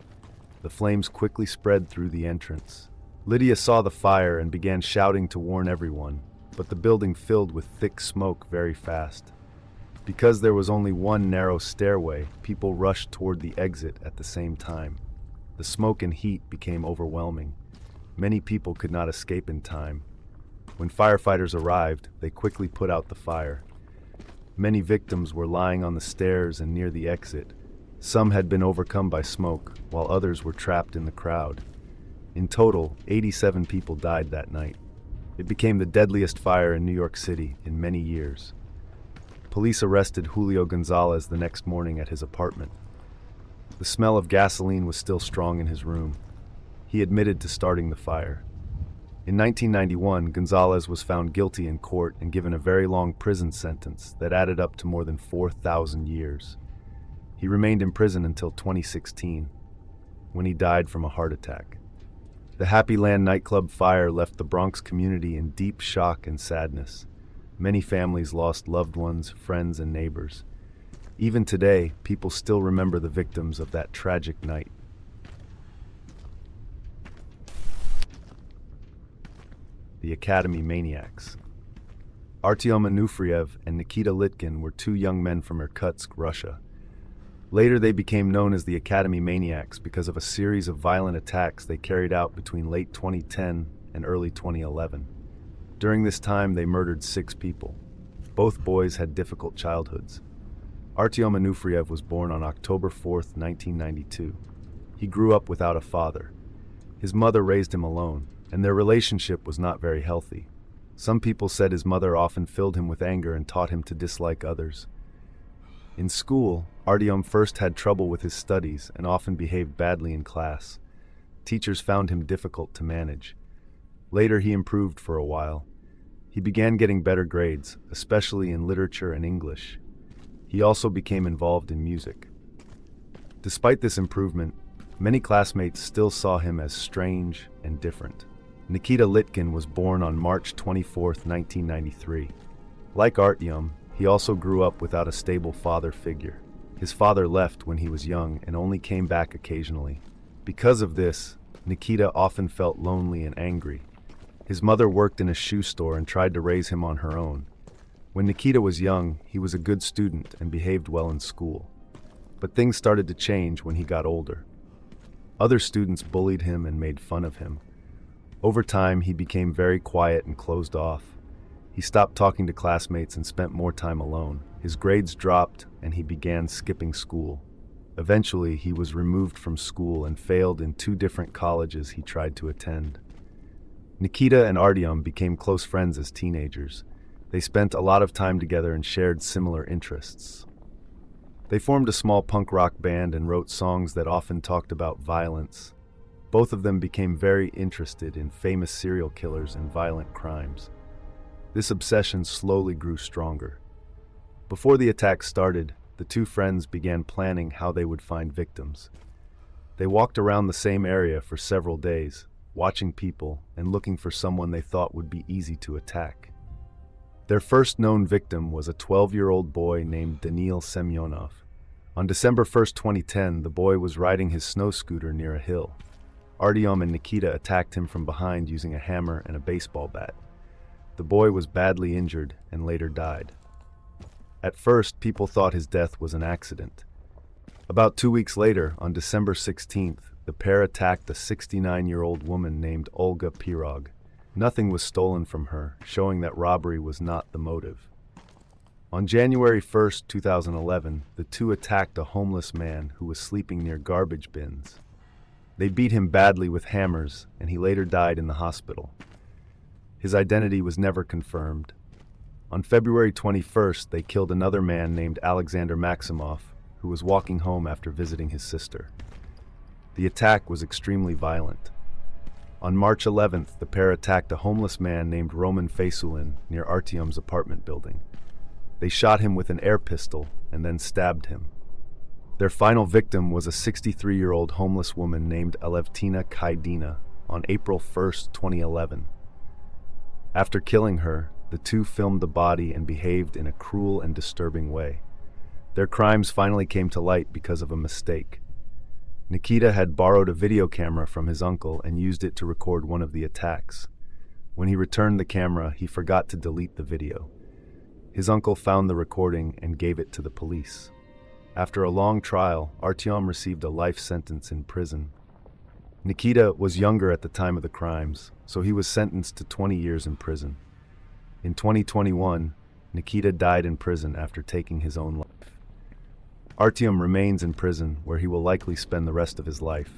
A: The flames quickly spread through the entrance. Lydia saw the fire and began shouting to warn everyone, but the building filled with thick smoke very fast. Because there was only one narrow stairway, people rushed toward the exit at the same time. The smoke and heat became overwhelming. Many people could not escape in time. When firefighters arrived, they quickly put out the fire. Many victims were lying on the stairs and near the exit. Some had been overcome by smoke, while others were trapped in the crowd. In total, 87 people died that night. It became the deadliest fire in New York City in many years. Police arrested Julio Gonzalez the next morning at his apartment. The smell of gasoline was still strong in his room. He admitted to starting the fire. In 1991, Gonzalez was found guilty in court and given a very long prison sentence that added up to more than 4,000 years. He remained in prison until 2016, when he died from a heart attack. The Happy Land nightclub fire left the Bronx community in deep shock and sadness. Many families lost loved ones, friends, and neighbors. Even today, people still remember the victims of that tragic night. The Academy Maniacs. Artyom Anufriev and Nikita Litkin were two young men from Irkutsk, Russia. Later they became known as the Academy Maniacs because of a series of violent attacks they carried out between late 2010 and early 2011. During this time they murdered 6 people. Both boys had difficult childhoods. Artyom Anufriev was born on October 4, 1992. He grew up without a father. His mother raised him alone, and their relationship was not very healthy. Some people said his mother often filled him with anger and taught him to dislike others. In school, Artyom first had trouble with his studies and often behaved badly in class. Teachers found him difficult to manage. Later he improved for a while. He began getting better grades, especially in literature and English. He also became involved in music. Despite this improvement, many classmates still saw him as strange and different. Nikita Litkin was born on March 24, 1993. Like Artyom, he also grew up without a stable father figure. His father left when he was young and only came back occasionally. Because of this, Nikita often felt lonely and angry. His mother worked in a shoe store and tried to raise him on her own. When Nikita was young, he was a good student and behaved well in school. But things started to change when he got older. Other students bullied him and made fun of him. Over time, he became very quiet and closed off. He stopped talking to classmates and spent more time alone. His grades dropped, and he began skipping school. Eventually, he was removed from school and failed in 2 different colleges he tried to attend. Nikita and Artyom became close friends as teenagers. They spent a lot of time together and shared similar interests. They formed a small punk rock band and wrote songs that often talked about violence. Both of them became very interested in famous serial killers and violent crimes. This obsession slowly grew stronger. Before the attack started, the 2 friends began planning how they would find victims. They walked around the same area for several days, watching people and looking for someone they thought would be easy to attack. Their first known victim was a 12-year-old boy named Daniil Semyonov. On December 1, 2010, the boy was riding his snow scooter near a hill. Artyom and Nikita attacked him from behind using a hammer and a baseball bat. The boy was badly injured and later died. At first, people thought his death was an accident. About 2 weeks later, on December 16th, the pair attacked a 69-year-old woman named Olga Pirog. Nothing was stolen from her, showing that robbery was not the motive. On January 1, 2011, the 2 attacked a homeless man who was sleeping near garbage bins. They beat him badly with hammers, and he later died in the hospital. His identity was never confirmed. On February 21st, they killed another man named Alexander Maximov, who was walking home after visiting his sister. The attack was extremely violent. On March 11th, the pair attacked a homeless man named Roman Fasulin near Artyom's apartment building. They shot him with an air pistol and then stabbed him. Their final victim was a 63-year-old homeless woman named Alevtina Kaidina on April 1, 2011. After killing her, the 2 filmed the body and behaved in a cruel and disturbing way. Their crimes finally came to light because of a mistake. Nikita had borrowed a video camera from his uncle and used it to record one of the attacks. When he returned the camera, he forgot to delete the video. His uncle found the recording and gave it to the police. After a long trial, Artyom received a life sentence in prison. Nikita was younger at the time of the crimes, so he was sentenced to 20 years in prison. In 2021, Nikita died in prison after taking his own life. Artyom remains in prison, where he will likely spend the rest of his life.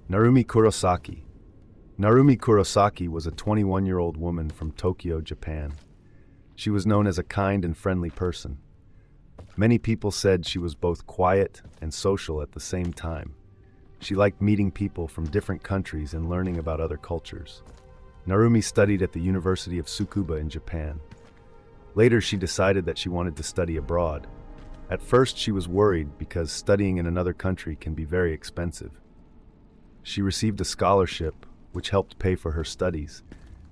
A: Narumi Kurosaki. Narumi Kurosaki was a 21-year-old woman from Tokyo, Japan. She was known as a kind and friendly person. Many people said she was both quiet and social at the same time. She liked meeting people from different countries and learning about other cultures. Narumi studied at the University of Tsukuba in Japan. Later, she decided that she wanted to study abroad. At first, she was worried because studying in another country can be very expensive. She received a scholarship, which helped pay for her studies.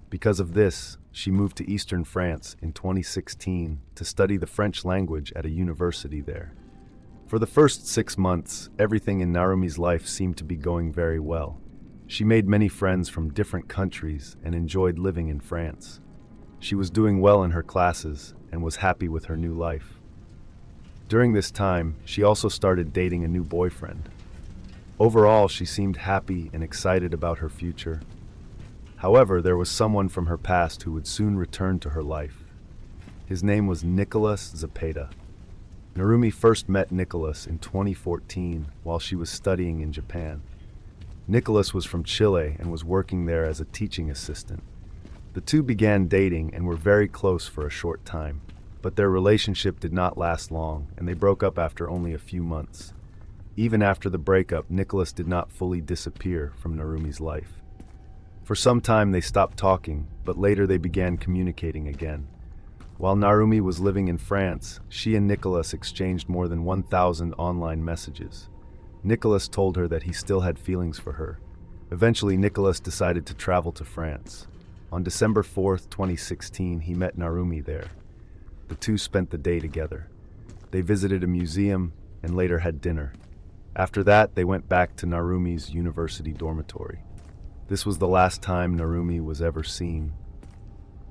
A: Because of this, she moved to Eastern France in 2016 to study the French language at a university there. For the first 6 months, everything in Narumi's life seemed to be going very well. She made many friends from different countries and enjoyed living in France. She was doing well in her classes and was happy with her new life. During this time, she also started dating a new boyfriend. Overall, she seemed happy and excited about her future. However, there was someone from her past who would soon return to her life. His name was Nicholas Zapata. Narumi first met Nicholas in 2014 while she was studying in Japan. Nicholas was from Chile and was working there as a teaching assistant. The two began dating and were very close for a short time, but their relationship did not last long and they broke up after only a few months. Even after the breakup, Nicholas did not fully disappear from Narumi's life. For some time they stopped talking, but later they began communicating again. While Narumi was living in France, she and Nicholas exchanged more than 1,000 online messages. Nicholas told her that he still had feelings for her. Eventually, Nicholas decided to travel to France. On December 4th, 2016, he met Narumi there. The two spent the day together. They visited a museum and later had dinner. After that, they went back to Narumi's university dormitory. This was the last time Narumi was ever seen.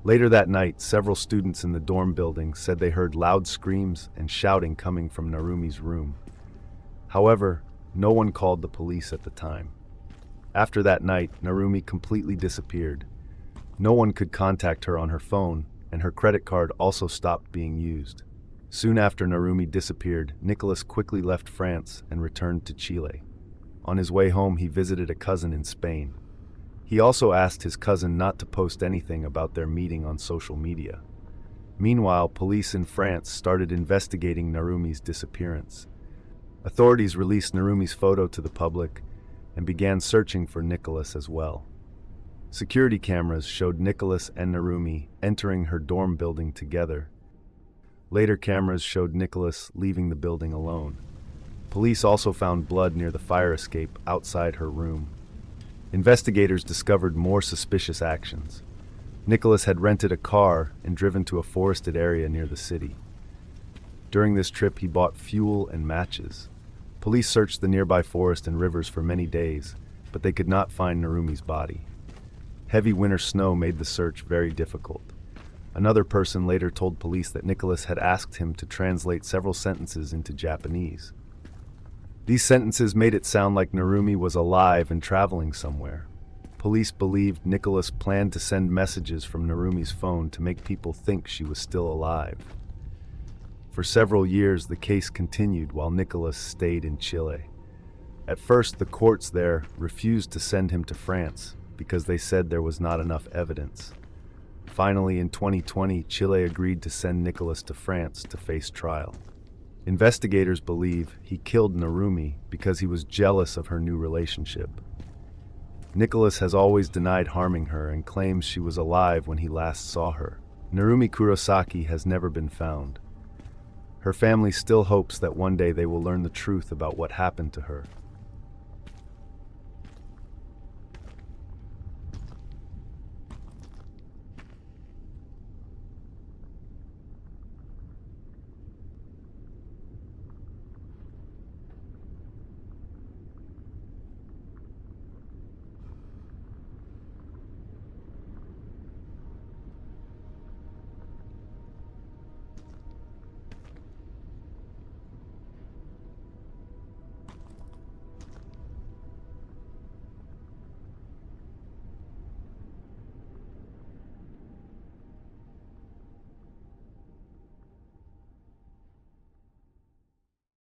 A: Later that night, several students in the dorm building said they heard loud screams and shouting coming from Narumi's room. However, no one called the police at the time. After that night, Narumi completely disappeared. No one could contact her on her phone, and her credit card also stopped being used. Soon after Narumi disappeared, Nicholas quickly left France and returned to Chile. On his way home, he visited a cousin in Spain. He also asked his cousin not to post anything about their meeting on social media. Meanwhile, police in France started investigating Narumi's disappearance. Authorities released Narumi's photo to the public and began searching for Nicholas as well. Security cameras showed Nicholas and Narumi entering her dorm building together. Later cameras showed Nicholas leaving the building alone. Police also found blood near the fire escape outside her room. Investigators discovered more suspicious actions. Nicholas had rented a car and driven to a forested area near the city. During this trip, he bought fuel and matches. Police searched the nearby forest and rivers for many days, but they could not find Narumi's body. Heavy winter snow made the search very difficult. Another person later told police that Nicholas had asked him to translate several sentences into Japanese. These sentences made it sound like Narumi was alive and traveling somewhere. Police believed Nicholas planned to send messages from Narumi's phone to make people think she was still alive. For several years, the case continued while Nicholas stayed in Chile. At first, the courts there refused to send him to France because they said there was not enough evidence. Finally, in 2020, Chile agreed to send Nicholas to France to face trial. Investigators believe he killed Narumi because he was jealous of her new relationship. Nicholas has always denied harming her and claims she was alive when he last saw her. Narumi Kurosaki has never been found. Her family still hopes that one day they will learn the truth about what happened to her.